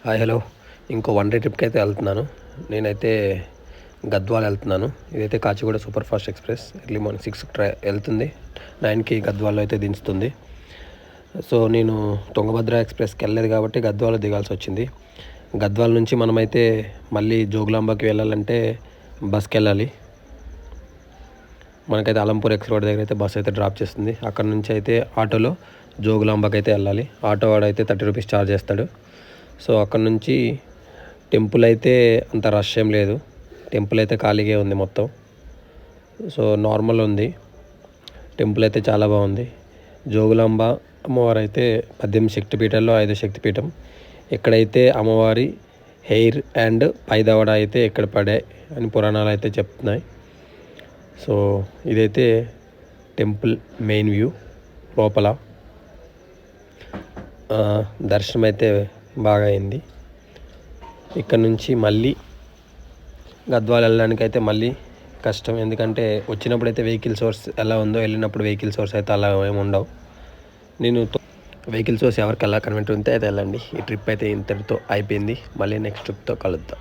Hi hello. ఇంకో one day ట్రిప్కి అయితే వెళ్తున్నాను. నేనైతే గద్వాల్ వెళ్తున్నాను. ఇదైతే Kacheguda super fast express. Early morning 6కి వెళ్తుంది, 9కి గద్వాల్లో అయితే దించుతుంది. సో నేను తుంగభద్ర ఎక్స్ప్రెస్కి వెళ్ళలేదు కాబట్టి గద్వాల్లో దిగాల్సి వచ్చింది. గద్వాల్ నుంచి మనమైతే మళ్ళీ జోగులాంబకి వెళ్ళాలంటే బస్కి వెళ్ళాలి. మనకైతే అలంపూర్ ఎక్స్ రోడ్ దగ్గర అయితే బస్ అయితే డ్రాప్ చేస్తుంది. అక్కడ నుంచి అయితే ఆటోలో జోగులాంబకి అయితే వెళ్ళాలి. ఆటో వాడైతే 30 రూపీస్ ఛార్జ్ చేస్తాడు. సో అక్కడ నుంచి టెంపుల్ అయితే అంత రష్ ఏం లేదు. టెంపుల్ అయితే ఖాళీగా ఉంది మొత్తం. సో నార్మల్ ఉంది. టెంపుల్ అయితే చాలా బాగుంది. జోగులాంబ అమ్మవారు అయితే 18 శక్తిపీఠాల్లో 5 శక్తిపీఠం. ఎక్కడైతే అమ్మవారి హెయిర్ అండ్ పైదవడ అయితే ఎక్కడ పడాయి అని పురాణాలు అయితే చెప్తున్నాయి. సో ఇదైతే టెంపుల్ మెయిన్ వ్యూ. లోపల దర్శనం అయితే బాగా అయింది. ఇక్కడ నుంచి మళ్ళీ గద్వాల్ వెళ్ళడానికి అయితే మళ్ళీ కష్టం. ఎందుకంటే వచ్చినప్పుడు అయితే వెహికల్ సోర్స్ ఎలా ఉందో వెళ్ళినప్పుడు వెహికల్ సోర్స్ అయితే అలా ఏమి ఉండవు. నేను వెహికల్ సోర్స్ ఎవరికి ఎలా కన్వెంట్ ఉంటే అయితే వెళ్ళండి. ఈ ట్రిప్ అయితే ఇంతటితో అయిపోయింది. మళ్ళీ నెక్స్ట్ ట్రిప్తో కలుద్దాం.